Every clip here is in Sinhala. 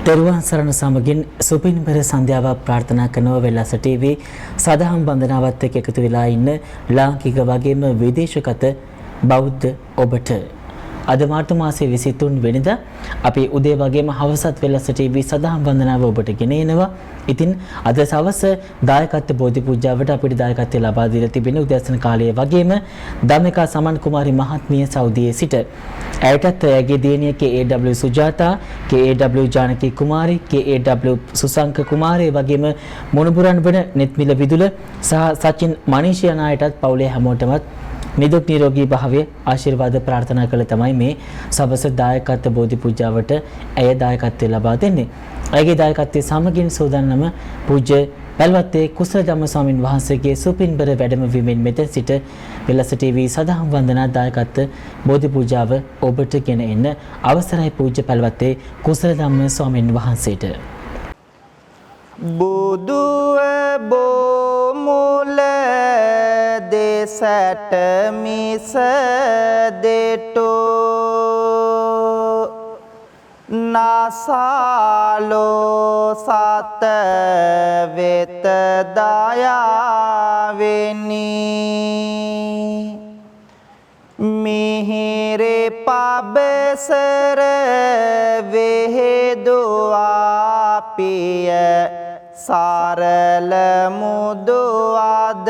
තෙරුවන් සරණ සමගින් සුපින් පෙර සන්ධ්‍යාවක් ප්‍රාර්ථනා කරනවා වෙලාස ටීවී සදහම් වන්දනාවත් එක්ක එකතු වෙලා ඉන්න ලාංකික වගේම විදේශගත බෞද්ධ ඔබට අද මාර්තු මාසයේ 23 වෙනිදා අපි උදේ වගේම හවසත් වෙලාස ටීවී සදහම් වන්දනාව ඔබට ගෙන එනවා. ඉතින් අද සවස දායකත්ව බෝධි පූජාවට අපිට දායකත්වය ලබා දීලා තිබෙන උදෑසන කාලයේ වගේම ධම්මිකා සමන් කුමාරි මහත්මිය සෞදියේ සිට ඇයටත් ඇගේ දියණිය KAW සුජාතා, KAW ජානකී කුමාරි, KAW සුසංක කුමාරය වගේම මොනුබුරන් වන නෙත්මිල විදුල සහ සචින් මනීෂ් යන අයටත් පවුලේ හැමෝටමත් නිදුක් නිරෝගී භාවය ආශිර්වාද ප්‍රාර්ථනා කළ තමයි මේ සවස දායකත්ව බෝධි පූජාවට ඇය දායකත්වය ලබා දෙන්නේ. ඇයගේ දායකත්වයේ සමගින් සෝදානම පූජ්‍ය පැල්වත්තේ කුසල ධම්ම ස්වාමින් වහන්සේගේ සුපින්බර වැඩමවීමෙන් මෙතෙන් සිට වෙලස ටීවී සදහම් වන්දනා දායකත්ව බෝධි පූජාව ඔබට ගෙන එන්න අවසරයි පූජ්‍ය පැල්වත්තේ කුසල ධම්ම ස්වාමින් වහන්සේට. බුදුව බොමුල දෙසට මිස දෙටෝ නාසාලෝ සත වෙත දයාවෙනි මිහිරේ පබසර වෙහෙදුවා පිය සරල මුදුවදනින්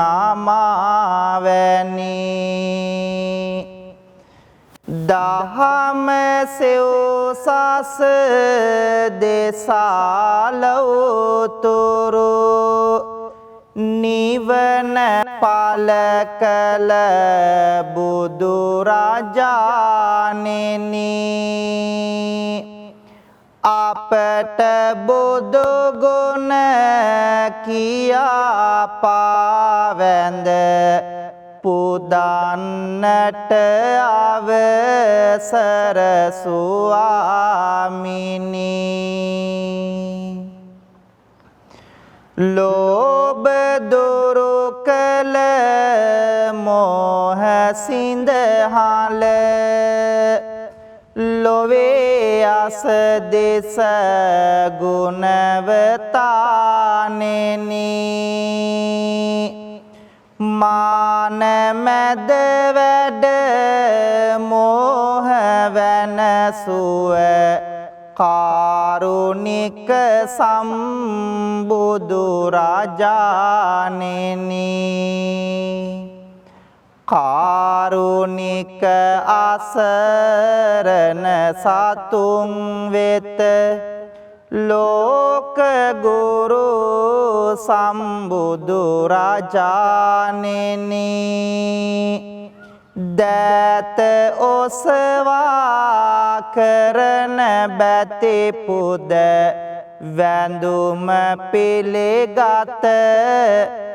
අමාවැනි දහම සෙව්සස දෙසාලවතුරු නිවන පල කළ බුදුරජාණෙනි අපට බුදු ගුණ කියා පාවැඳ පුදන්නට අවසර ස්වාමිනි ලෝභ දුරු කළ මෝහ සිඳහල ලොවේ අස දෙස ගුණවතානෙනි මාන මැද වැඩ මෝහ වෙනසුව කාරුණික සම්බුදු රජාණෙනි කාරුණික අසරණ සතුන් වෙත ලෝක ගුරු සම්බුදු රජාණෙනි දත ඔසවා කරන බැති පුද වැඳුම පිළිගත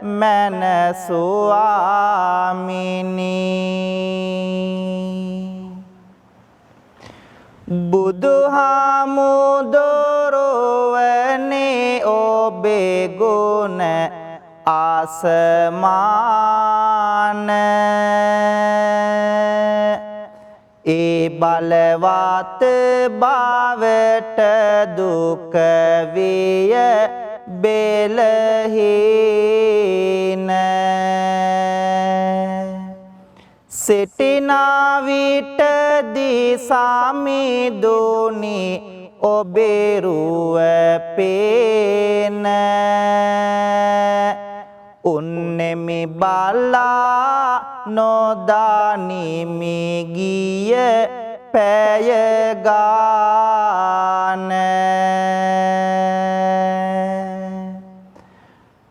මන ස්වාමිනි බුදුහාමුදුරුවනේ ඔබේ ගුණ ආසමාන ඒ බලවත් බවට දුක විය බෙලහීන සිටිනා විටදී සමිඳුනි ඔබේ රුව පේන උන්නෙමි බලා නොදානිමි ගිය පැය ගාන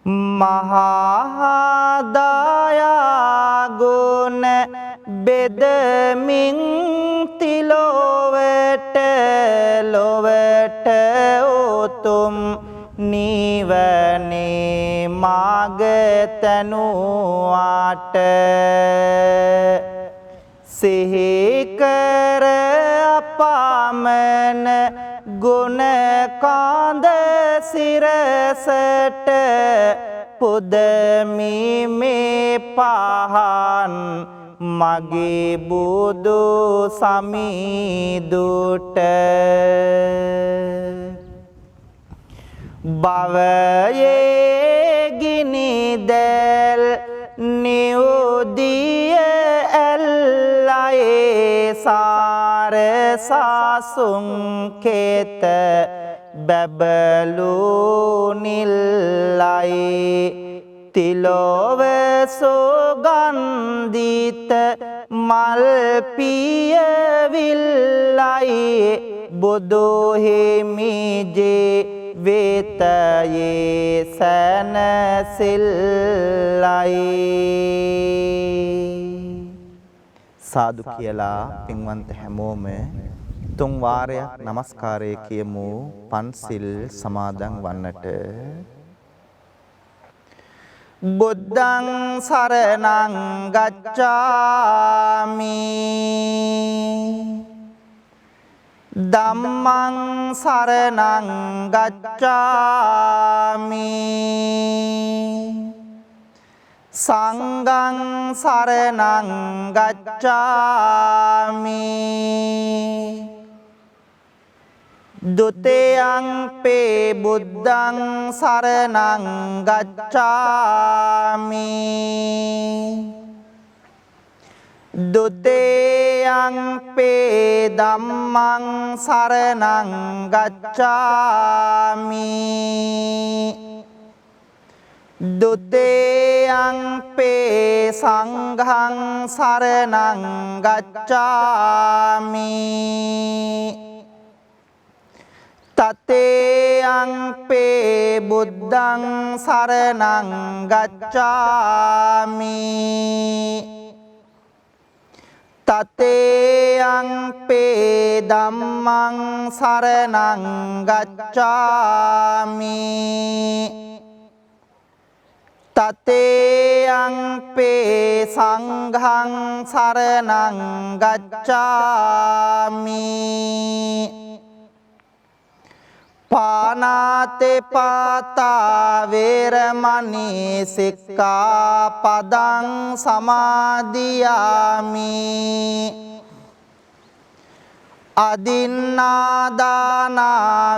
මහා දයා ගුණ බෙදමින් තිලොවට ලොවට උතුම් නිවනේ මාග තනුවාට සිහි කර අපමණ ගුණ කාන්ද සිරසට පුදමි මේ පහන් මගේ බුදු සමිඳුට භවයේ ගිනි දැල් නියුදිය ඇල්ලයේ සාර සාසුන් කෙත බැබලු නිල්ලයි තිලොව සුගන්ධිත මල් පිය විල්ලයි බුදු හිමිජේ වේතයේ සැනසෙල්ලයි. සාදු කියලා පින්වන්ත හැමෝම තුන් වාරයක් নমස්කාරය කියමු පන්සිල් සමාදන් වන්නට. බුද්ධං සරණං ගච්ඡාමි ධම්මං සරණං ගච්ඡාමි සංඝං සරණං ගච්ඡාමි ဒုတိယံ පේ බුද්ධං සරණං ගච්ඡාමි ဒုတိယံ පේ ධම්මං සරණං ගච්ඡාමි ဒုတိယံ පේ සංඝං සරණං ගච්ඡාමි තතේයං පේ බුද්ධං සරණං ගච්ඡාමි තතේයං පේ ධම්මං සරණං ගච්ඡාමි තතේයං පේ සංඝං සරණං ගච්ඡාමි පානාති පාතා වේරමණී සික්ඛාපදං සමාදියාමි අදින්නාදාන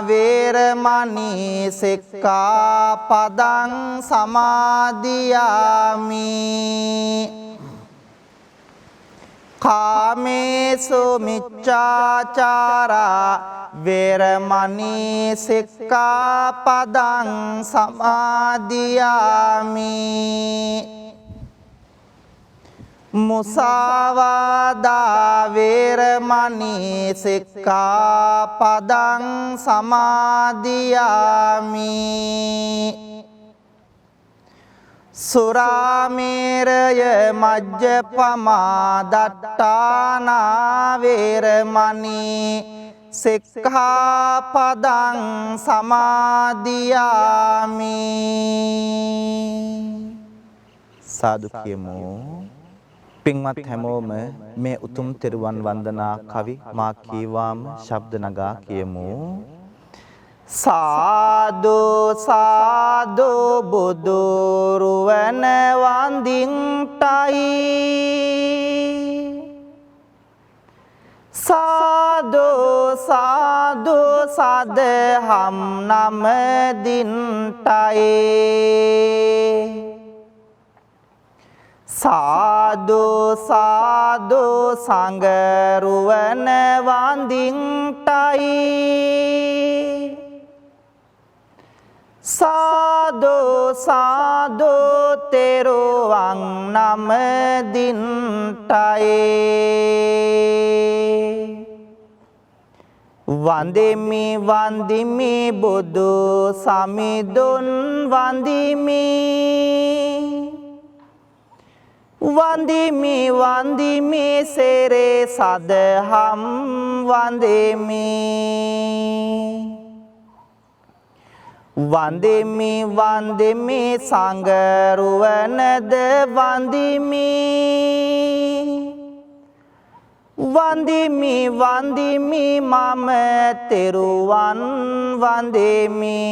වේරමණී සික්ඛාපදං සමාදියාමි කාමේසු මිච්ඡාචාරා වේරමණී සික්ඛාපදං සමාදියාමි මුසාවාදා වේරමණී සික්ඛාපදං සමාදියාමි සුරාමේරය මජ්ජපමා දට්ඨානා වේරමණී සික්ඛාපදං සමාදියාමි. සාදු කියමු. පින්වත් හැමෝම මේ උතුම් තෙරුවන් වන්දනා කවි මා කීවාම ශබ්ද නගා කියමු. සාදු සාදු බුදු රුවන වන්දින්ටයි සාදු සාදු සදහම් නමදින්ටයි සාදු සාදු සංගරුවන වන්දින්ටයි සාදු සාදු තෙරුවන් නමදින්ටයි වන්දිමි වන්දිමි බුදු සමිඳුන් වන්දිමි වන්දිමි වන්දිමි සෙරේ සදහම් වන්දිමි වන්දිමි වන්දිමි සංගරුවනද වන්දිමි වන්දිමි වන්දිමි මම තෙරුවන් වන්දිමි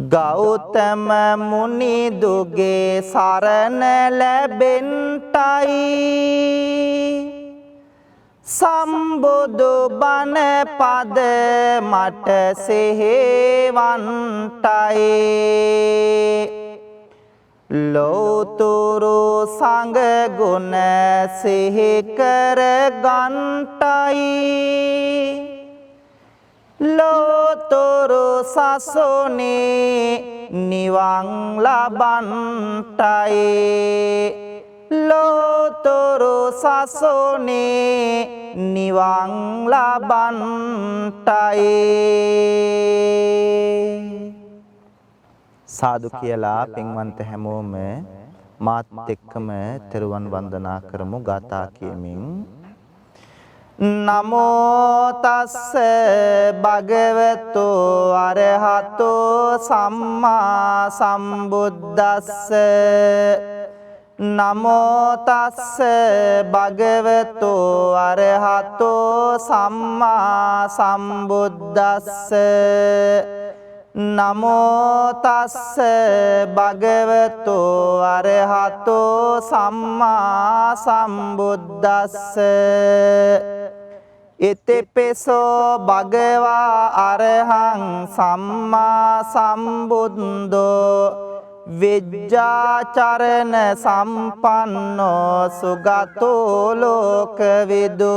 ගෞතම මුනිදුගේ සරණ ලැබෙන්ටයි සම්බුදු බණ පද මට සෙහෙවන්ටයි ලෝතුරු සංඝ ගුණ සිහි කර ගන්ටයි ලෝතුරු සසුනේ නිවන් ලබන්ටයි ලෝතුරු සසුනේ නිවන් ලබන්ටයි සාදු කියලා පින්වන්ත හැමෝම මාත් එක්කම තෙරුවන් වන්දනා කරමු ගාථා කියමින් නමෝ තස්ස භගවතු අරහතෝ සම්මා සම්බුද්දස්ස නමෝ තස්ස භගවතු අරහතෝ සම්මා සම්බුද්දස්ස නමෝ තස්ස භගවතු අරහතෝ සම්මා සම්බුද්දස්ස ඉතිපිසෝ භගවා අරහං සම්මා සම්බුද්දෝ විජ්ජාචරණ සම්පන්නෝ සුගතෝ ලෝකවිදු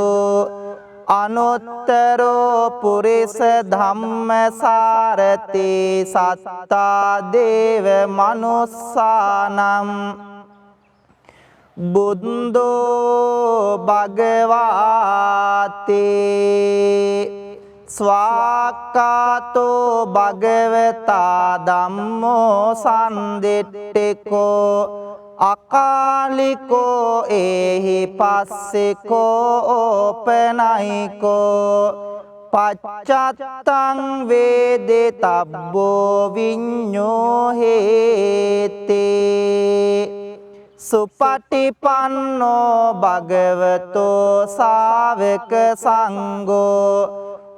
අනුත්තරෝ පුරිස ධම්මසාරති සත්තා දේව මනුස්සානම් බුද්ධෝ භගවාති ස්වාක්ඛාතෝ භගවතා ධම්මෝ සම්දිට්ඨිකෝ අකාලිකෝ ඒහි පස්සිකෝ ඕපනයිකෝ පච්චත්තං වේදිතබ්බෝ විඤ්ඤෝ හේති සුපටිපන්නෝ භගවතෝ ශාවක සංඝෝ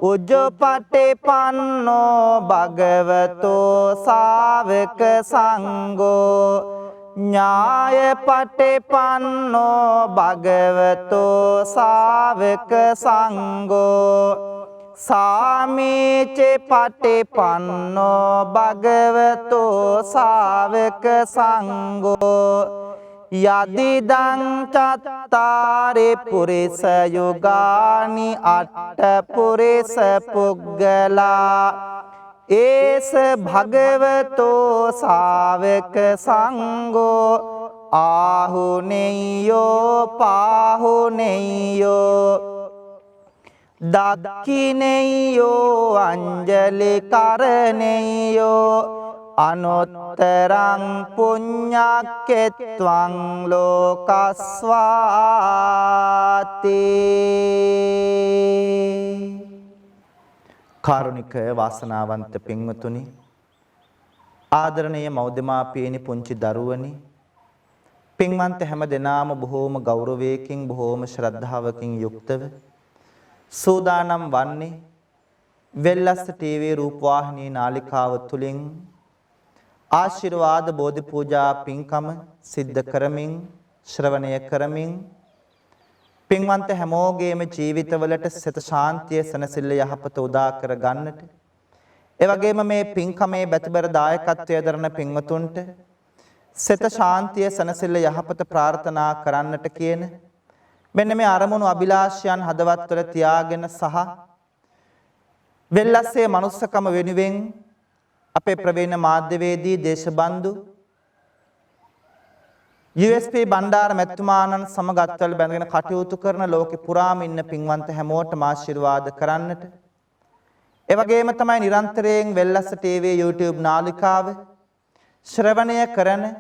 උජ්ජපටිපන්නෝ භගවතෝ ශාවක සංඝෝ ඥායපටිපන්නෝ භගවතෝ ශාවක සංඝෝ සාමීච පටිපන්නෝ භගවතෝ ශාවක සංඝෝ යදිදං චත්තාරි පුරිස යුගානි අට්ඨ පුරිස පුග්ගලා ඒස භගවතෝ ශාවක සංඝෝ ආහුනේයෝ පාහුනේයෝ දක්ඛිනේයෝ අංජලි කරණේයෝ අනුත්තරං පුඤ්ඤක්කෙත්වං ලෝකස්වාති කාරුණික වාසනාවන්ත පින්වතුනි ආදරණීය මව්දෙමාපියනි පුංචි දරුවනි පින්වන්ත හැම දෙනාම බොහෝම ගෞරවයකින් බොහෝම ශ්‍රද්ධාවකින් යුක්තව සූදානම් වන්නේ වෙල්ලස්ස ටීවී රූපවාහිනී නාලිකාව තුලින් ආශිර්වාද බෝධි පූජා පින්කම සිද්ධ කරමින් ශ්‍රවණය කරමින් පින්වන්ත හැමෝගේම ජීවිතවලට සත ශාන්තිය සනසිල්ල යහපත උදා කර ගන්නට ඒ වගේම මේ පින්කමේ බැතිබර දායකත්වයේ දරන පින්වතුන්ට සත ශාන්තිය සනසිල්ල යහපත ප්‍රාර්ථනා කරන්නට කියන මෙන්න මේ අරමුණු අභිලාෂයන් හදවත්වල තියාගෙන සහ වෙල්ලස්සේ මනුස්සකම වෙනුවෙන් අපේ ප්‍රවීණ මාධ්‍යවේදී දේශබන්දු USP බණ්ඩාර මැතිතුමාණන් සමග අත්වල බැඳගෙන කටයුතු කරන ලෝකෙ පුරාම ඉන්න පින්වන්ත හැමෝටම ආශිර්වාද කරන්නට ඒ වගේම තමයි නිරන්තරයෙන් වෙල්ලස්ස ටීවී YouTube නාලිකාව ශ්‍රවණය කරන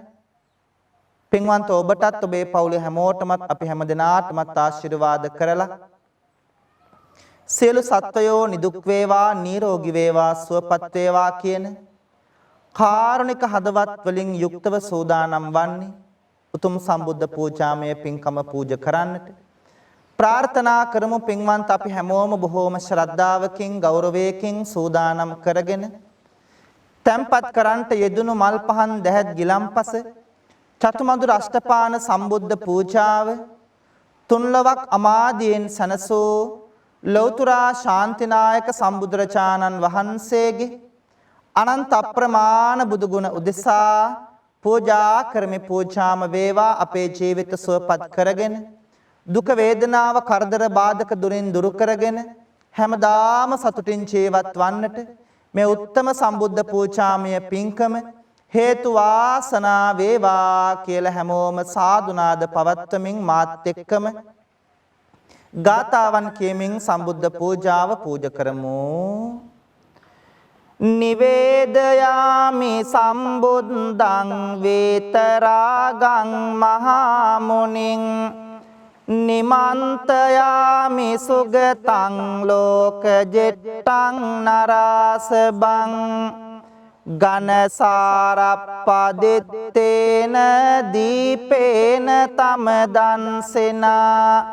පින්වන්ත ඔබටත් ඔබේ පවුලේ හැමෝටමත් අපි හැමදෙනාටමත් ආශිර්වාද කරලා සියලු සත්වයෝ නිදුක් වේවා නිරෝගී වේවා සුවපත් වේවා කියන කාරුණික හදවත් වලින් යුක්තව සූදානම් වන්නේ උතුම් සම්බුද්ධ පූජාමය පින්කම පූජා කරන්නට ප්‍රාර්ථනා කරමු පින්වන්ත අපි හැමෝම බොහෝම ශ්‍රද්ධාවකින් ගෞරවයකින් සූදානම් කරගෙන තැම්පත් කරන්ට යෙදුණු මල් පහන් දැහැත් ගිලම්පස චතුමදුර අෂ්ටපාන සම්බුද්ධ පූජාව තුන්ලොවක් අමාදියෙන් සනසූ ලෞතුරා ශාන්තිනායක සම්බුදුරජාණන් වහන්සේගේ අනන්ත අප්‍රමාණ බුදු ගුණ උදෙසා පූජා කරමි. පූජාම වේවා අපේ ජීවිත සුවපත් කරගෙන දුක වේදනාව කරදර බාධක දුරින් දුරු කරගෙන හැමදාම සතුටින් ජීවත් වන්නට මේ උත්තම සම්බුද්ධ පූජාමය පින්කම හේතු වාසනා වේවා කියලා හැමෝම සාදුනාද පවත්වමින් මාත් එක්කම ගාතාවන් කියමින් සම්බුද්ධ පූජාව පූජ කරමු. නිවේදයාමි සම්බුද්ධං වේතරාගං මහා මුනිං නිමන්තයාමි සුගතං ලෝකජෙට්ටං නරාසබං ගනසාරප්පදිත්තේන දීපේන තමදන්සෙනා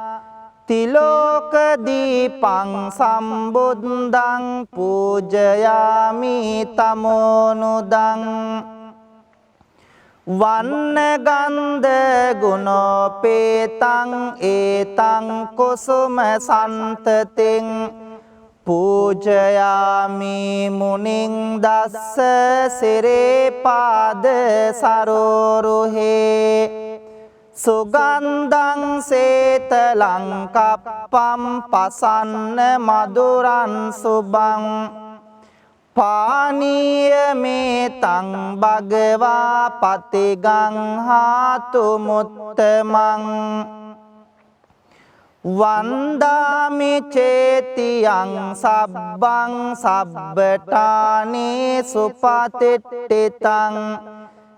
තිලෝක දීපං සම්බුද්ධං පූජයාමි තමෝනුදං වන්න ගන්ධ ගුණෝපේතං ඒතං කුසුම සන්තතින් පූජයාමි මුනිං දස්ස සිරේපාද සරෝරුහේ සුගන්ධං සේතලං කප්පම් පසන්න මధుරං සුබං පානීයමේතං භගවා පතිගං හාතු මුත්තමං වන්දාමි චේතියං සබ්බං සබ්බටානේ සුපතිට්ඨිතං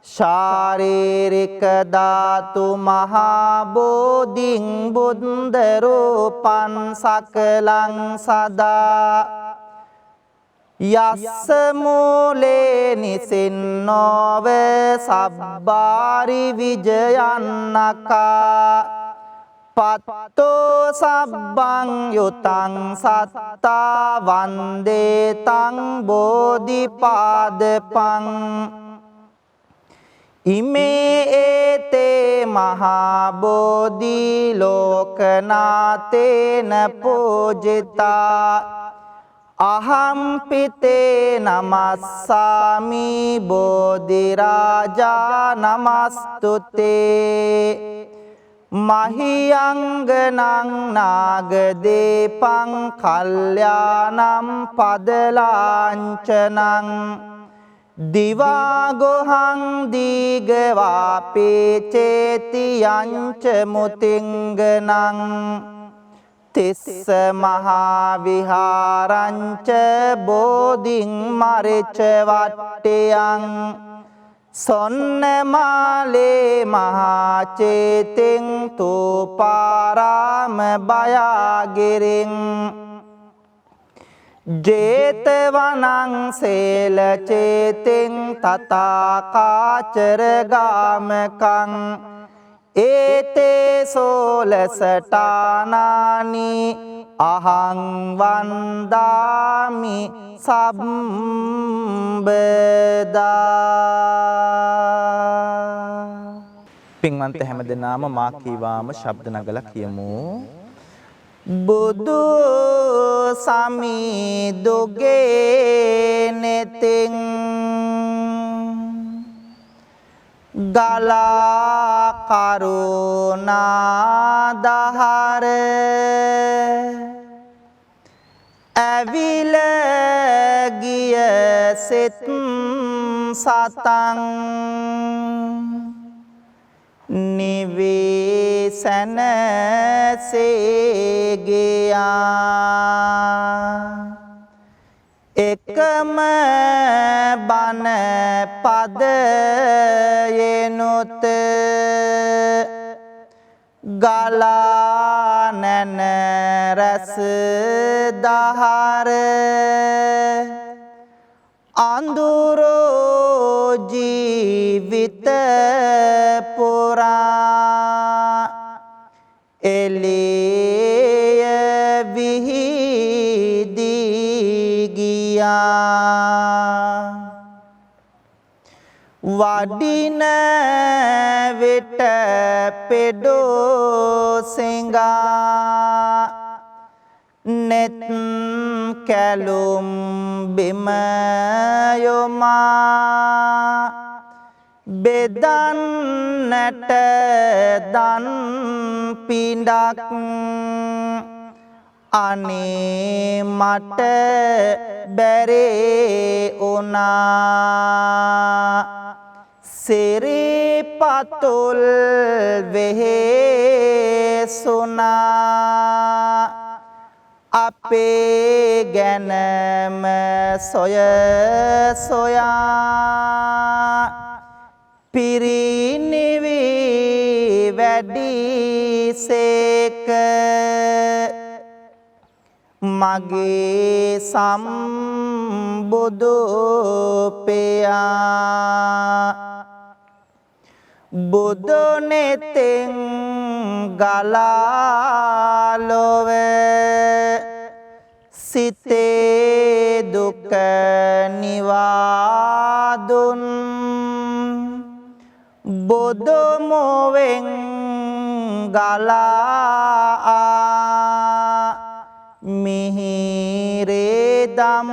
ශාරීරික ධාතු මහා බෝධිං බුද්ධ රූපං සකලං සදා යස්ස මූලේ නිසින්නෝව සබ්බාරි විජයන්නකා පත්තෝ සබ්බං යුතං සත්තා වන්දේතං බෝධිපාදපං ඉමේ ඒතේ මහා බෝධි ලෝකනාතේන පූජිතා අහම්පිතේ නමස්සාමි බෝධි රාජා නමස්තුතේ මහියංගනං නාගදීපං කල්යාණං පදලාංචනං දිවාගොහං දීගවාපේ චේතියංච මුතිංගනං තිස්ස මහා විහාරංච බෝධින් මරිච වට්ටයං සොන්නමාලේ මහා චේතින් තූපාරාම බයාගිරින් ජේතවනං සේල චේතින් තථාකාචර ගාමකං ඒතේ සෝලසටානානි අහං වන්දාමි සම්බදා. පින්වන්ත හැමදෙනාම මා කීවාම ශබ්ද නගලා කියමු. බුදු සමිදුගේ නෙතින් ගලා කරුණා දහර ඇවිල ගිය සිත් සතං නිවේසන සේගයා එකම බණ පදයෙනුත ගලා නැන රස දහර අඳුරෝ ජීවිත පුරා එළිය විහිදී. වඩින විට පෙඩෝ සිඟා නෙත් කැලුම් බිම යොමා බෙදන්නට දන් පිඬක් අනේ මට බැරේ උනා සිරිපතුල් වෙහෙසුනා අපේ ගැනම සොය සොයා පිරිනිවි වැඩිසේක මගේ සම්බුදු පියා බුදු නෙතෙන් ගලා ලොව සිතේ දුක නිවාදුන් බුදු මොවෙන් ගලා මිහිරේ දම්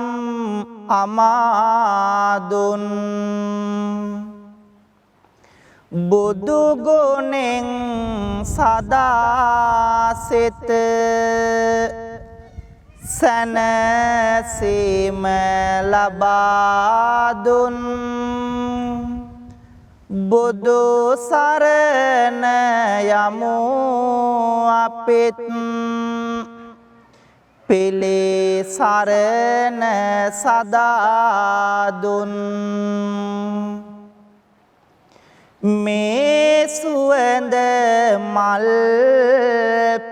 අමාදුන් බුදු ගුණෙන් සදා සිත සැනසීම ලබා දුන් බුදු සරණ යමු අපිත් පෙළේ සරණ සදා දුන් මේ සුවඳ මල්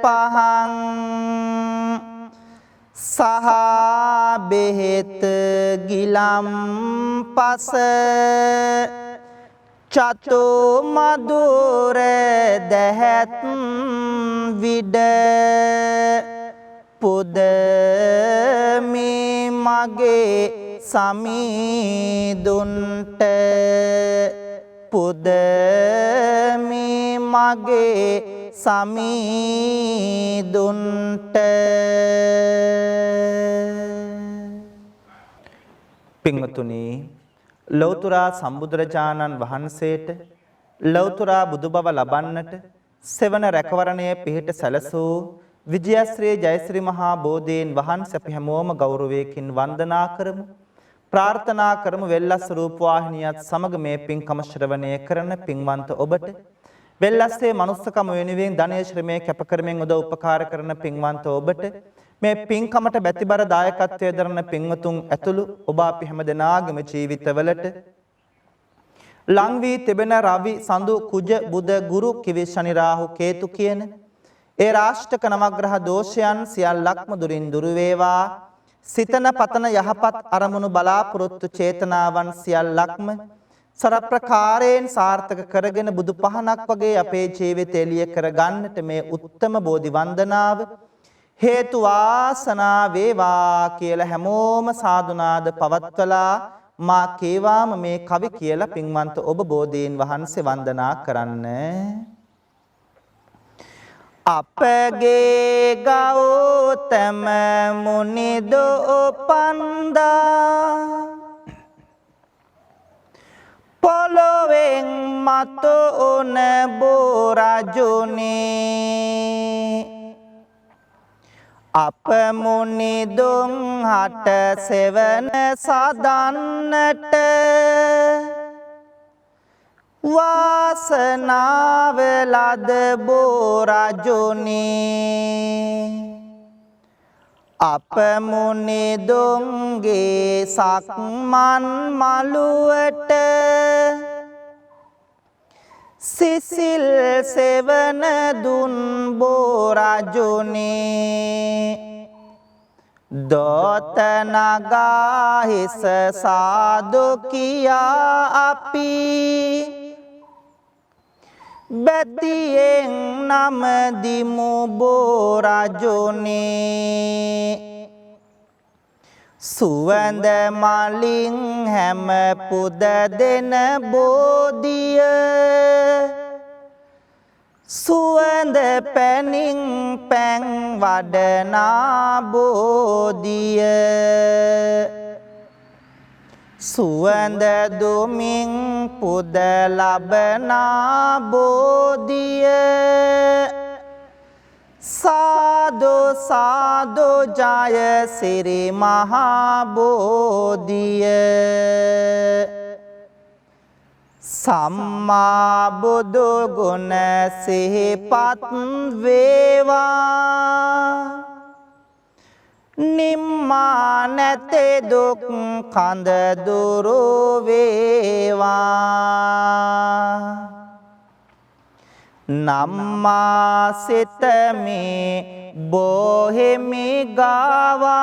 පහන් සහ බෙහෙත් ගිලම් පස චතු මధుර දැහැත් විඩ පුදමි මගේ සමීදුන්ට පුදමි මගේ සමීදුන්ට පින්වතුනි ලෞතර සම්බුදුරජාණන් වහන්සේට ලෞතර බුදු බව ලබන්නට සෙවන රැකවරණය පිහිට සැලසූ විජයශ්‍රී ජයශ්‍රී මහා බෝධීන් වහන්සේ අපි හැමෝම ගෞරවයෙන් වන්දනා කරමු ප්‍රාර්ථනා කරමු වෙල්ලස් රූපවාහිනියත් සමග මේ පින්කම ශ්‍රවණය කරන පින්වන්ත ඔබට වෙල්ලස්සේ මනුස්සකම වෙනුවෙන් ධනය ශ්‍රමයේ කැප කරමින් උදව් උපකාර කරන පින්වන්ත ඔබට මේ පින්කමට බැතිබර දායකත්වයේ දරන පින්වතුන් ඇතුළු ඔබ අපි හැම දෙනාගේම ජීවිතවලට ලං වී තිබෙන රවි සඳු කුජ බුද ගුරු කිවි ශනි රාහු කේතු කියන ඒ රාෂ්ටක නවග්‍රහ දෝෂයන් සියල්ලක්ම දුරින් දුරු වේවා සිතන පතන යහපත් අරමුණු බලාපොරොත්තු චේතනාවන් සියල්ලක්ම සරප්‍රකාරයෙන් සාර්ථක කරගෙන බුදු පහනක් වගේ අපේ ජීවිතය එළිය කරගන්නට මේ උත්තම බෝධි වන්දනාව හේතු වාසනා වේවා කියලා හැමෝම සාදුනාද පවත්වලා මා කේවාම මේ කවි කියලා පින්වන්ත ඔබ බෝධීන් වහන්සේ වන්දනා කරන්න. අපගේ ගෞතම මුනිදෝ පන්දා පොළොවෙන් මතු උන බෝරජුනේ අප මුනිදුන් හට සෙවන සදන්නට වාසනාව ලද බෝරජුනේ අප මුනිදුන්ගේ සක්මන් මළුවට සිසිල් සෙවන දුන් බෝරජුනේ දොත නගා හිස සාදු කියා අපි බැතියෙන් නම දිමු බෝරජුනේ සුවඳ මලින් හැම පුද දෙන බෝධිය සුවඳ පැනින් පැන් වඩනා බෝධිය සුවඳ දුමින් පුද ලබනා බෝධිය සාදු සාදු ජය සිරි මහා බෝධිය සම්මා බුදු ගුණ සිහිපත් වේවා නිම්මා නැතේ දුක් කඳ දුරු වේවා නම්මා සිතමේ බොහෙමි ගාවා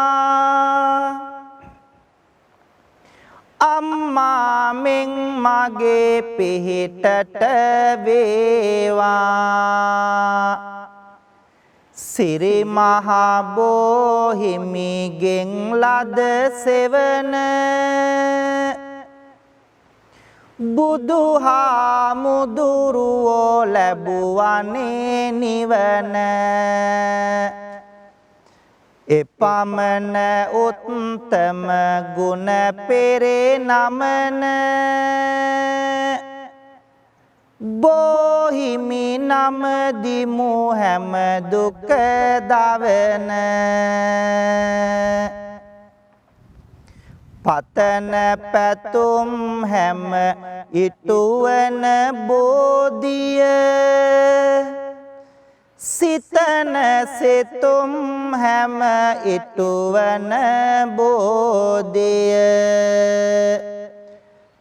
අම්මා මෙන් මගේ පිහිටට වේවා සිරි මහා බෝහිමිගෙන් ලද සෙවන බුදුහාමුදුරුවෝ ලැබුවනේ නිවන එපමණ උත්තම ගුණ පෙරේ නමන බෝහිමි නමදිමු හැම දුක දවන පතන පැතුම් හැම ඉටුවන බෝධිය සිතන සිතුම් හැම ඉටුවන බෝධිය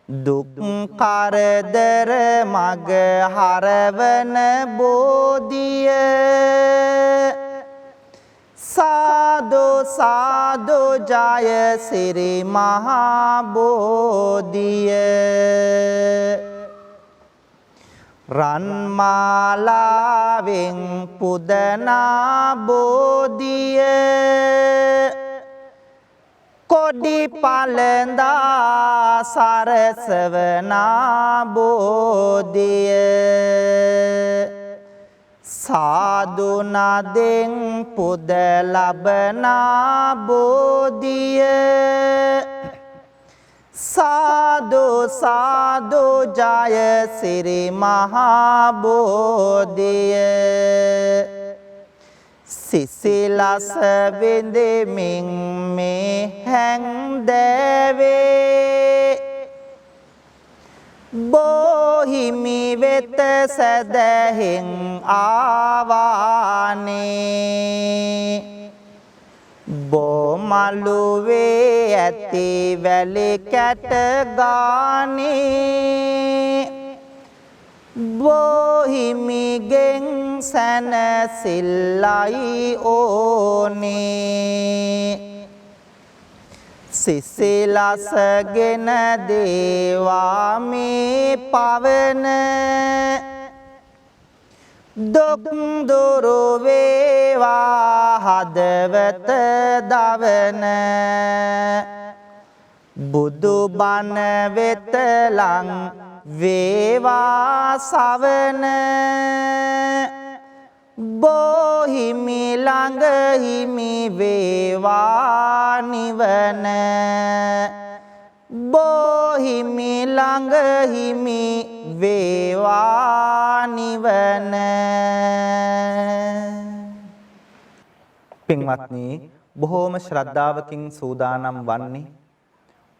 දුක් කරදර මග හරවන බෝධිය සාදු සාදු ජය සිරි මහා බෝධිය රන්මාලාවෙන් පුදනා බෝධිය කොඩි පළඳා සරසවනා බෝධිය සාදු නදෙන් පුද ලබනා බෝධිය සාදු සාදු ජය සිරි මහා බෝධිය සිසිලස විඳෙමින් මේ හැන්දෑවේ බෝහිමි වෙත සැදැහෙන් ආවානේ බෝමළුවේ ඇති වැලි කැට ගානේ බෝහිමිගෙන් සැනසිල්ලයි ඕනේ සිසිලසගෙන දේවා මේ පවන දුක් දුරු වේවා හදවත දවන බුදු බණ වෙත ලං වේවා සවන බෝහිමි ළඟ හිමි වේවා නිවන බෝහිමි ළඟ හිමි වේවා නිවන පින්වත්නි බොහෝම ශ්‍රද්ධාවකින් සූදානම් වන්නේ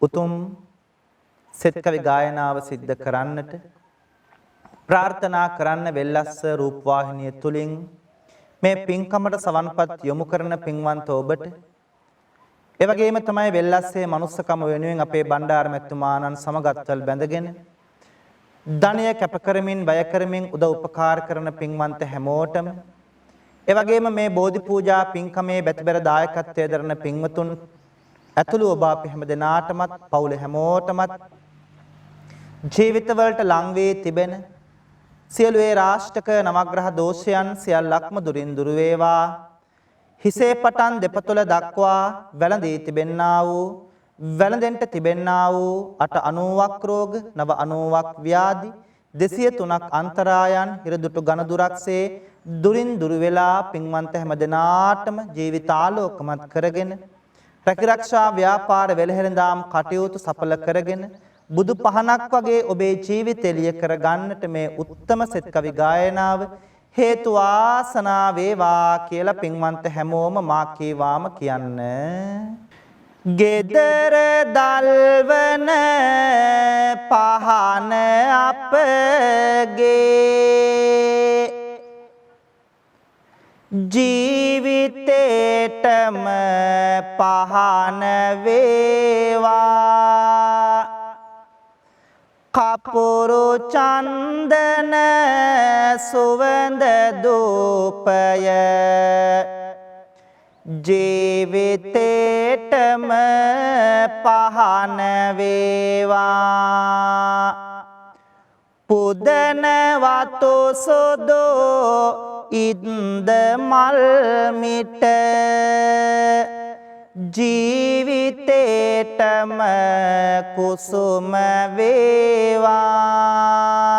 උතුම් සෙත් කවි ගායනාව සිද්ධ කරන්නට ප්‍රාර්ථනා කරන්න වෙල්ලස්ස රූපවාහිනිය තුලින් මේ පින්කමට සවන්පත් යොමු කරන පින්වන්ත ඔබට ඒ වගේම තමයි වෙල්ලස්සේ මනුස්සකම වෙනුවෙන් අපේ බණ්ඩාර මැතිතුමාණන් සමගත්වල් බැඳගෙන ධනය කැප කරමින් වැය කරමින් උදව් උපකාර කරන පින්වන්ත හැමෝටම ඒ වගේම මේ බෝධි පූජා පින්කමේ බැතිබර දායකත්වයේ දරන පින්වතුන් ඇතුළු ඔබ අපි හැම දෙනාටමත් පවුලේ හැමෝටමත් ජීවිතවලට ලං වී තිබෙන සියලු ඒ රාෂ්ටක නවග්‍රහ දෝෂයන් සියල්ලක්ම දුරින් දුර වේවා හිසේ පටන් දෙපතුල දක්වා වැළඳී තිබෙන්නා වූ වැළඳෙන්න තිබෙන්නා වූ 890ක් රෝග, 990ක් ව්‍යාධි, 203ක් අන්තරායන් හිරදුටු ඝනදුරක්සේ දුරින් දුර වෙලා පින්වන්ත හැම දිනාටම ජීවිතාලෝකමත් කරගෙන රැකිරක්ෂා ව්‍යාපාර වෙළහෙළඳාම් කටයුතු සඵල කරගෙන බුදු පහනක් වගේ ඔබේ ජීවිතය එළිය කර ගන්නට මේ උත්තම සෙත් කවි ගායනාව හේතු වාසනා වේවා කියලා පින්වන්ත හැමෝම මා කීවාම කියන්න. ගෙදර දල්වන පහන අපගේ ජීවිතේටම පහන වේවා කපුරු චන්දන සුවඳ දූපය ජීවිතේටම පහන වේවා පුදන වතු සොදෝ ඉන්ද මල් මිට ජීවිතේටම කුසුම වේවා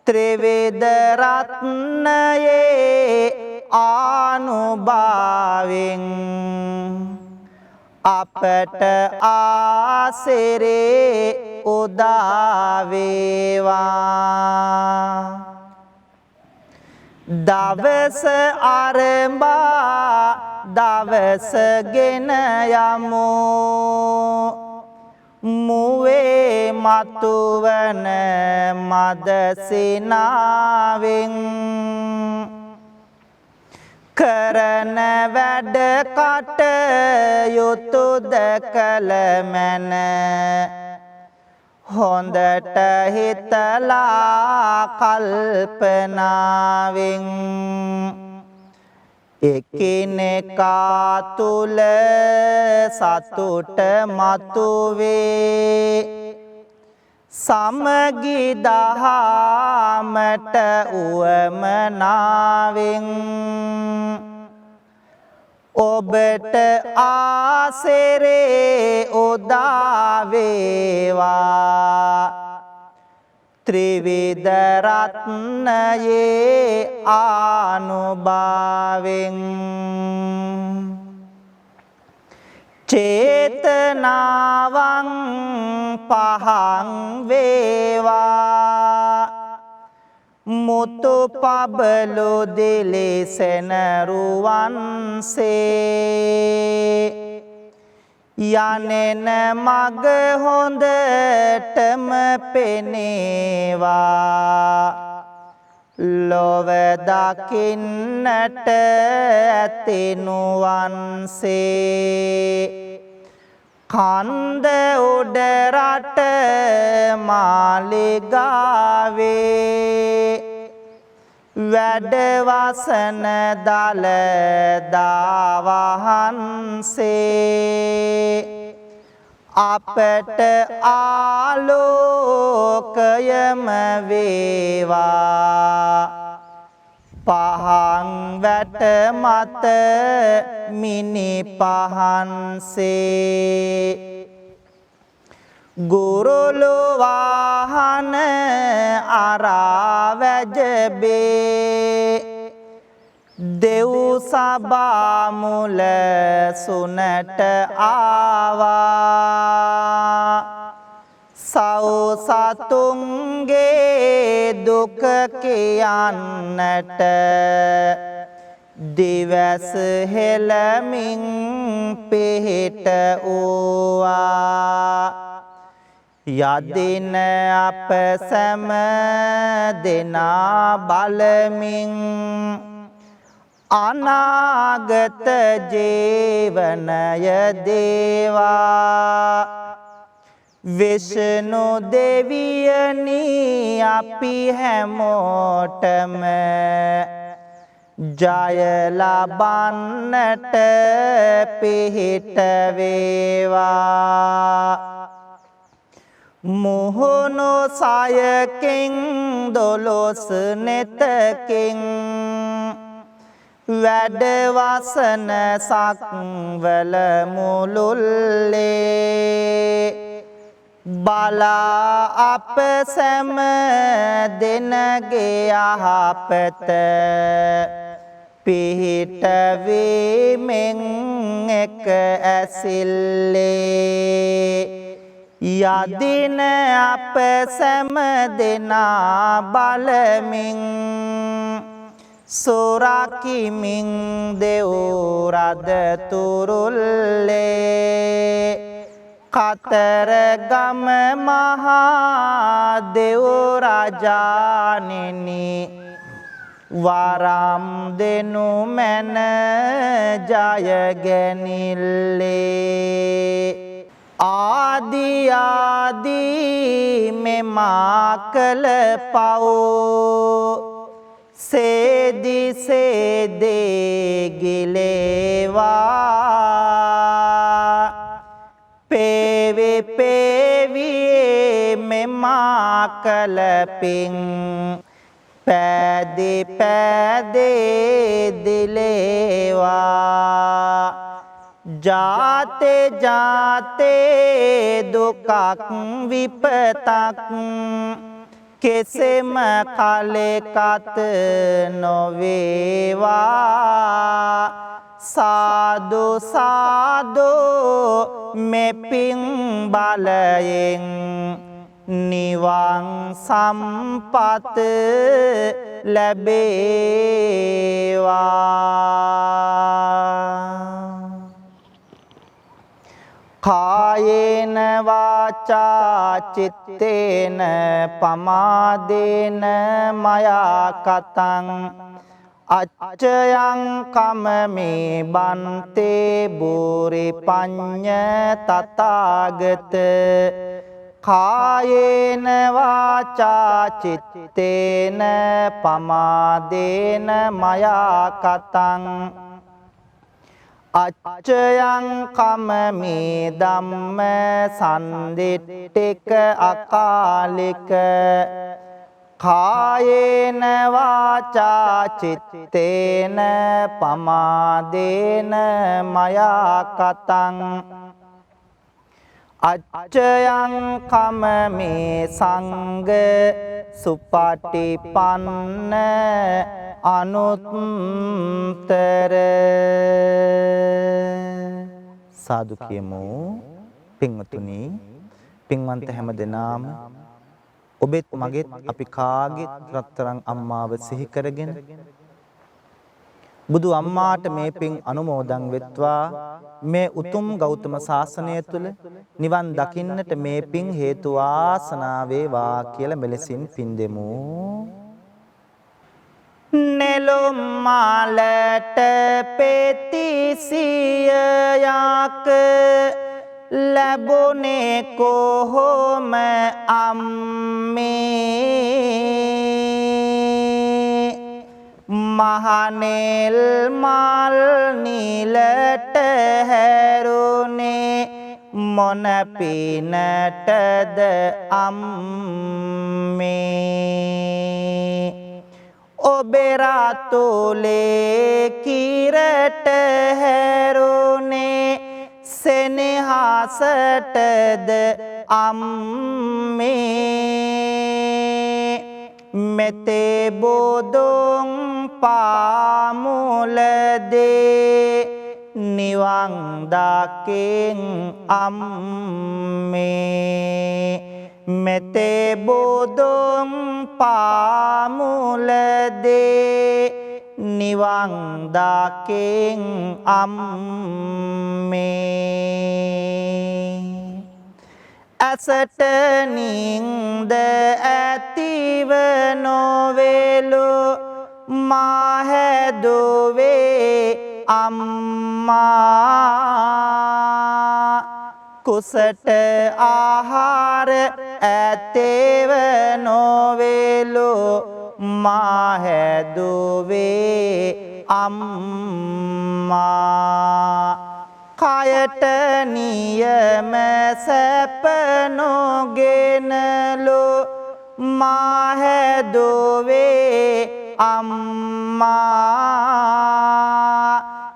ත්‍රිවිධ රත්නයේ ආනුභාවෙන් අපට ආසිරේ උදා වේවා දවස ආරම්භා දවස ගෙන යමු මුවේ මතුවන මදසිනාවෙන් කරන වැඩ කටයුතුද කළ මැන හොඳට හිතලා කල්පනාවෙන් එකිනෙකා තුල සතුට මතුවේ සමගි දහමට උවමනාවෙන් ඔබට ආසිරේ උදා වේවා ත්‍රිවිධ රත්නයේ ආනුභාවෙන් චේතනාවං පහං වේවා මුතු පබලු දිලිසෙන රුවන්සේ යනෙන මග හොඳටම පෙනේවා ලොව දකින්නට ඇතිනුවන්සේ කන්ද උඩ රට මාලිගාවේ වැඩවසන දළදා වහන්සේ අපට ආලෝකයම වේවා පහන් වැට මත මිනි පහන්සේ ගුරුළු වාහන අරා වැජබේ දෙව් සභා මුල සුනට ආවා සව් සතුන්ගේ දුක කියන්නට දිවස් හෙළමින් පිහිට වූවා යදින අප සැම දෙනා බලමින් අනාගත ජීවනය දේවා විෂ්ණු දෙවියනි අපි හැමෝටම ජය ලබන්නට පිහිට වේවා මුහුණු සයකින් දොළොස් නෙතකින් වැඩ වසන සක්වල මුළුල්ලේ බලා අප සැම දෙනගේ යහපත පිහිට වීමෙන් එක ඇසිල්ලේ යදින අප සැම දෙනා බලමින් සොරකිමින් දෙව් රද තුරුල්ලේ කතරගම මහා දෙව් රජාණෙනි වරම් දෙනු මැන ජයගැනිල්ලේ ආදී මෙමා කළ පව් සේදි සේදේ ගිලේවා පේවි පේවියේ මෙමා කළ පිං පැදි පැදේ දිලේවා ජාතේ ජාතේ දුකක් විපතක් කෙසෙම කලෙකත නොවේවා සාදු සාදු මෙපින් බලයෙන් නිවන් සම්පත ලැබේවා කායේන වාචා චිත්තේන පමාදේන මයා කතං අච්චයං කමමේ බන්තේ බෝරි පඤ්ඤ තථාගත කායේන වාචා චිත්තේන පමාදේන මයා කතං අච්චයං කමමේ ධම්ම සන්දිට්ඨික අකාලික කායේන වාචා චිත්තේන පමාදේන මයා කතං අච්චයං කමමේ සංඝ සුපටිපන්න අනුත්තර සාදු කියමු පින්වතුනි පින්වන්ත හැම දෙනාම ඔබෙත් මගෙත් අපි කාගෙත් රත්තරන් අම්මාව සිහි කරගෙන බුදු අම්මාට මේ පින් අනුමෝදන් වෙත්වා මේ උතුම් ගෞතම සාසනය තුල නිවන් දකින්නට මේ පින් හේතු වාසනා වේවා කියලා මෙලෙසින් පින් දෙමු නෙළුම් මාලට පෙතිසියක් ලැබුණේ කොහොම අම්මේ මහනෙල් මල් නිලට හැරුණේ මොන පිනටද අම්මේ ඔබේ රාතුලේ කිරට හැරුණේ සෙනෙහසටද අම්මේ මෙතේ බෝදුන් පාමුලදේ නිවන් දකින් අම්මේ මෙතේ බෝදුන් පාමුලදේ නිවන් දකින් අම්මේ ඇසට නින්ද ඇතිව නොවේලු මා හැදුවේ අම්මා කුසට ආහාර ඇතේව නොවේලු මා හැදුවේ අම්මා කයට නියම සැප නොගෙනලු මා හැදුවේ අම්මා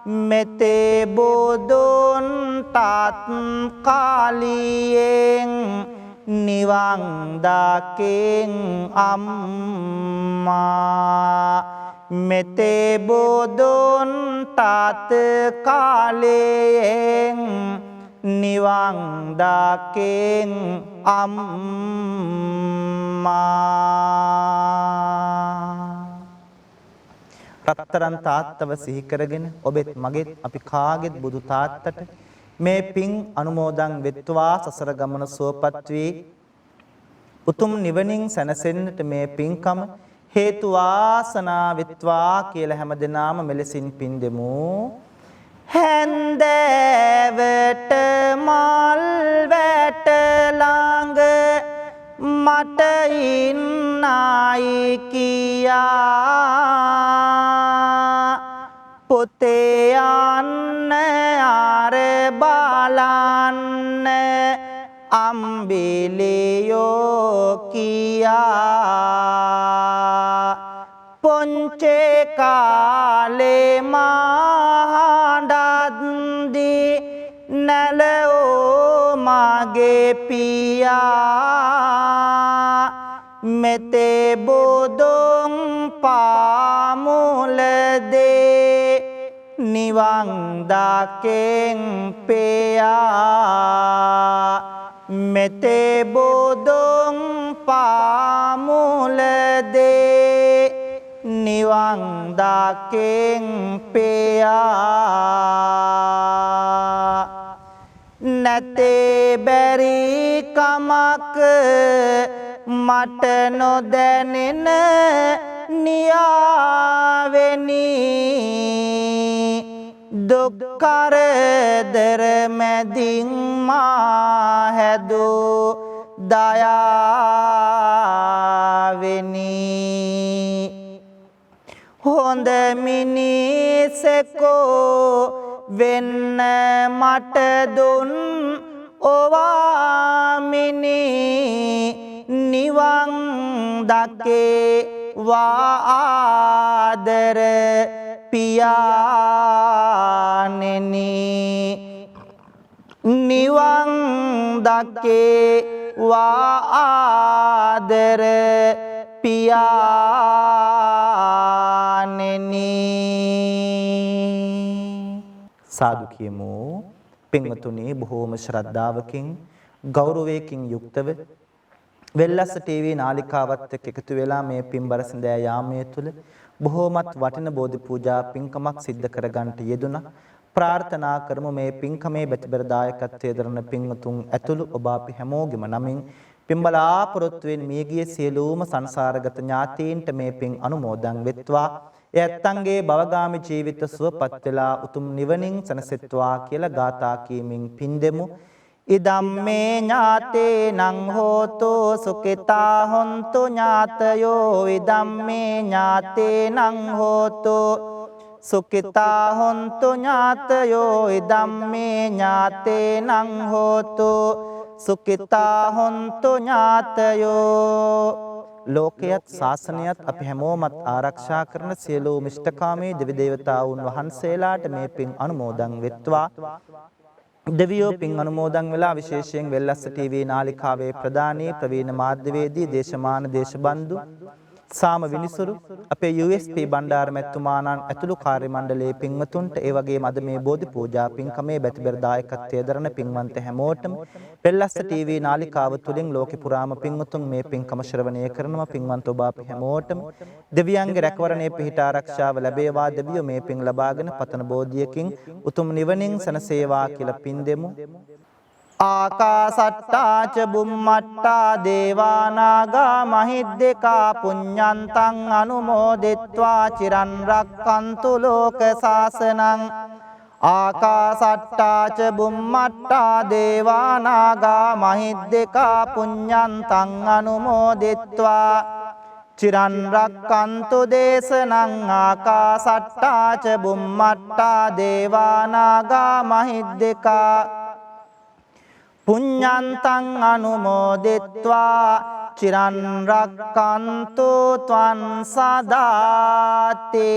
මෙතේ බෝධොන් තාත් කාලියෙන් නිවන් දකින් අම්මා මෙතේ බෝධොන් තාත් කාලයෙන් නිවන් දකින් අම්මා රත්තරන් තාත්තව සිහි කරගෙන ඔබෙත් මගෙත් අපි කාගෙත් බුදු තාත්තට මේ පින් අනුමෝදන් වෙත්වා සසර ගමන සුවපත් වී උතුම් නිවනින් සැනසෙන්නට මේ පින්කම හේතු වාසනා වෙත්වා කියලා හැමදෙනාම මෙලෙසින් පින් දෙමු. හැන්දෑවට මල් වැට ළඟ මට ඉන්නයි කියා පොතේ යන්න ආර බලන්න අම්බිලියෝ කියා පොන්චේ කාලේ මහඬද්දි නැලෝ මගේ පියා මෙතේ බෝධොන් පාමුලදේ නිවන් දකින් පෙයා මෙතේ බෝධොන් පාමුලදේ නිවන් දකින් පෙයා නැතේ බැරි කමක් මට නොදැනෙන නියාවෙනි දුක් කරදර මැදින් මා හැදූ දයාවෙනි හොඳ මිනිසෙකෝ වෙන්න මට දුන් ඔවාමිනි නිවන් දකේ වාදර පියාණෙනි නිවන් දකේ වාදර පියාණෙනි සාදු කියමු. පින්වතුනි බොහෝම ශ්‍රද්ධාවකින් ගෞරවයකින් යුක්තව වෙල්ලස්ස ටීවී නාලිකාවත් එක්ක එකතු වෙලා මේ පින්බර සඳෑ යාමයේ තුල බොහෝමත් වටින බෝධි පූජා පින්කමක් සිද්ධ කරගන්නට යෙදුණා. ප්‍රාර්ථනා කරමු මේ පින්කමේ බැතිබර දායකත්වයේ දරන පින්වතුන් ඇතුළු ඔබ අපි හැමෝගෙම නමින් පින්බලාපොරොත්තුවෙන් මියගිය සියලුම සංසාරගත ඥාතීන්ට මේ පින් අනුමෝදන් වෙත්වා. එයත්න්ගේ භවගාමී ජීවිත සුවපත් වෙලා උතුම් නිවනින් සැනසෙත්වා කියලා ගාථා කීමින් පින් දෙමු. ඉදම්මේ ඥාතේනං හෝතු සුඛිතා හොන්තු ඥාතයෝ ඉදම්මේ ඥාතේනං හෝතු සුඛිතා හොන්තු ඥාතයෝ ඉදම්මේ ඥාතේනං හෝතු සුඛිතා හොන්තු ඥාතයෝ ලෝකයත් ශාසනයත් අපි හැමෝමත් ආරක්ෂා කරන සියලු මිෂ්ඨකාමී දෙවි දේවතාවුන් වහන්සේලාට මේ පින් අනුමෝදන් වෙත්වා. දෙවියෝ පින් අනුමෝදන් වෙලා විශේෂයෙන් වෙල්ලස්ස ටීවී නාලිකාවේ ප්‍රධානී ප්‍රවීණ මාධ්‍යවේදී දේශමාන දේශබන්දු සාම විනිසුරු අපේ USP බණ්ඩාර මැතිතුමාණන් ඇතුළු කාර්ය මණ්ඩලයේ පින්වතුන්ට ඒ වගේම අද මේ බෝධි පූජා පින්කමේ බැතිබර දායකත්වයේ දරන පින්වන්ත හැමෝටම වෙල්ලස්ස ටීවී නාලිකාව තුලින් ලෝකෙ පුරාම පින්වතුන් මේ පින්කම ශ්‍රවණය කරනවා. පින්වන්ත ඔබ අපි හැමෝටම දෙවියන්ගේ රැකවරණය පිහිට ආරක්ෂාව ලැබේවා. දෙවියෝ මේ පින් ලබාගෙන පතන බෝධියකින් උතුම් නිවනින් සැනසේවා කියලා පින් දෙමු. ආකාසට්ටා ච බුම්මට්ටා දේවා නාග මහිද්దికා පුඤ්ඤන්තං අනුමෝදිත්වා චිරන් රක්칸තු ලෝක සාසනං ආකාසට්ටා ච බුම්මට්ටා දේවා නාග මහිද්దికා පුඤ්ඤන්තං අනුමෝදිත්වා චිරන් රක්칸තු දේශනං ආකාසට්ටා ච බුම්මට්ටා දේවා නාග මහිද්దికා පුඤ්ඤන්තං අනුමෝදිත්වා චිරන් රක්칸තු ත්වං සදාති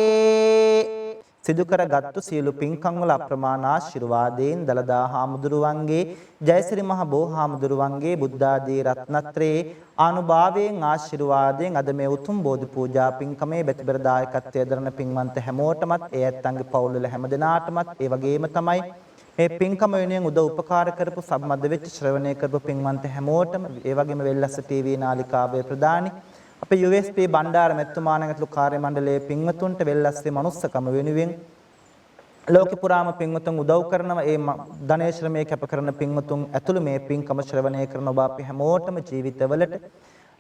සිදු කරගත්තු සියලු පින්කම් වල අප්‍රමාණ ආශිර්වාදයෙන් දලදා හාමුදුරුවන්ගේ ජයසිරි මහ බෝ හාමුදුරුවන්ගේ බුද්ධ ආදී රත්නත්‍රයේ ආනුභාවයෙන් ආශිර්වාදයෙන් අද මේ උතුම් බෝධි පූජා පින්කමේ බෙතබර දායකත්වයේ දරන පින්වන්ත හැමෝටමත් ඒ ඇත්තන්ගේ පවුල්වල හැම දෙනාටමත් ඒ වගේම තමයි මේ පින්කම වෙනුවෙන් උදව් උපකාර කරපු සම්බන්ධ වෙච්ච ශ්‍රවණය කරපු පින්වන්ත හැමෝටම ඒ වගේම වෙල්ලස්ස ටීවී නාලිකාවේ ප්‍රදානි අපේ USP බණ්ඩාර මෙතුමාණන් ඇතුළු කාර්ය මණ්ඩලයේ පින්වතුන්ට වෙල්ලස්සේ මනුස්සකම වෙනුවෙන් ලෝකේ පුරාම පින්වතුන් උදව් කරනවා ඒ ධනේ ශ්‍රමයේ කැප කරන පින්වතුන් ඇතුළු මේ පින්කම ශ්‍රවණය කරන ඔබ අපි හැමෝටම ජීවිතවලට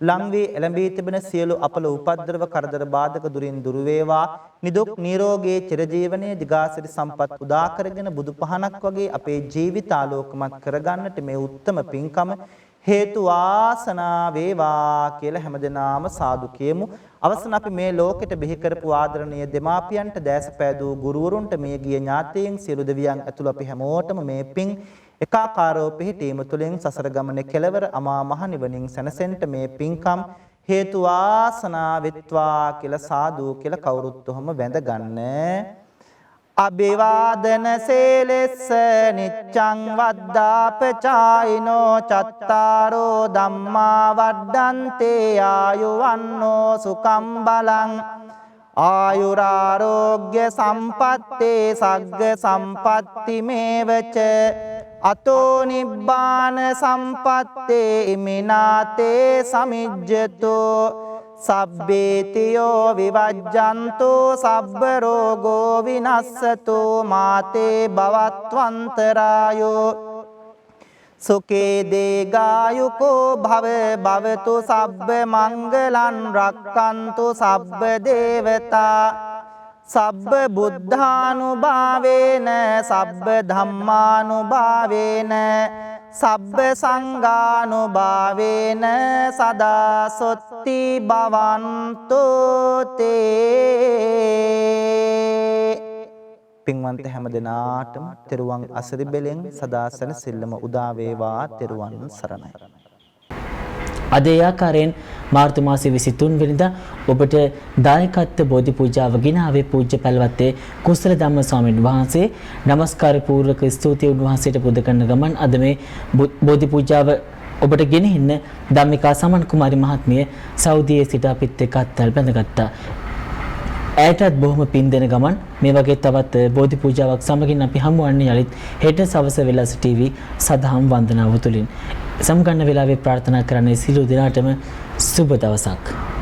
ලං වී එළඹී තිබෙන සියලු අපල උපද්‍රව කරදර බාධක දුරින් දුර වේවා නිදුක් නිරෝගී චිරජීවනයේ දිගාසිරි සම්පත් උදා කරගෙන බුදු පහනක් වගේ අපේ ජීවිත ආලෝකමත් කරගන්නට මේ උත්තම පින්කම හේතු වාසනා වේවා කියලා හැමදෙනාම සාදු කියමු. අවසන් අපි මේ ලෝකෙට බිහි කරපු ආදරණීය දෙමාපියන්ට දැසපෑදූ ගුරුවරුන්ට මේ ගිය ඥාතීන් සියලු දෙවියන් ඇතුළු අපි හැමෝටම මේ පින් එකාකාරව පිහිටීම තුළින් සසර ගමනේ කෙලවර අමා මහ නිවනින් සැනසෙන්න මේ පින්කම් හේතු වාසනා වෙත්වා කියලා සාදු කියලා කවුරුත් ඔහම වැඳ ගන්න. අභිවාදන සේලෙස්ස නිච්ඡං වද්දාපචායිනෝ චත්තාරෝ ධම්මා වඩ්ඩන්තේ ආයුවන්නෝ සුකම් බලං ආයුරාරෝග්‍ය සම්පත්තේ සග්ග සම්පatti මේවච අතෝ නිබ්බාන සම්පත්තේ ඉමිනාතේ සමිජ්ජතෝ සබ්බේතියෝ විවජ්ජන්තෝ සබ්බ රෝගෝ විනස්සතෝ මාතේ භවත්වන්තරායෝ සුකේ දේගායුකෝ භව භවතු සබ්බ මංගලං රක්칸තු සබ්බ දේවතා සබ්බ බුද්ධානුභාවේන සබ්බ ධම්මානුභාවේන සබ්බ සංඝානුභාවේන සදා සොත්ති භවන්තෝ තේ. පින්වන්ත හැම දෙනාටම තෙරුවන් අසරි බෙලෙන් සදා සැනසෙල්ලම උදා වේවා. තෙරුවන් සරණයි. අද ඒ ආකාරයෙන් මාර්තු මාසයේ 23 වෙනිදා ඔබට දායකත්ව බෝධි පූජාව ගෙනාවේ පූජ්‍ය පැලවත්තේ කුසල ධම්ම ස්වාමීන් වහන්සේ. නමස්කාර පූර්වක ස්තුතිය උන්වහන්සේට පුද කරන ගමන් අද මේ බෝධි පූජාව ඔබට ගෙනෙන්න ධම්මිකා සමන් කුමාරි මහත්මිය සෞදියේ සිට අපිත් එක්ක අත්වල බැඳගත්තා. ඇයටත් බොහොම පින් දෙන ගමන් මේ වගේ තවත් බෝධි පූජාවක් සමගින් අපි හමු වන්නේ යලිත් හෙට සවස වෙලාස ටීවී සදහම් වන්දනාව තුලින්. සම්ගන්න වෙලාවේ ප්‍රාර්ථනා කරන්නේ සියලු දෙනාටම සුබ දවසක්.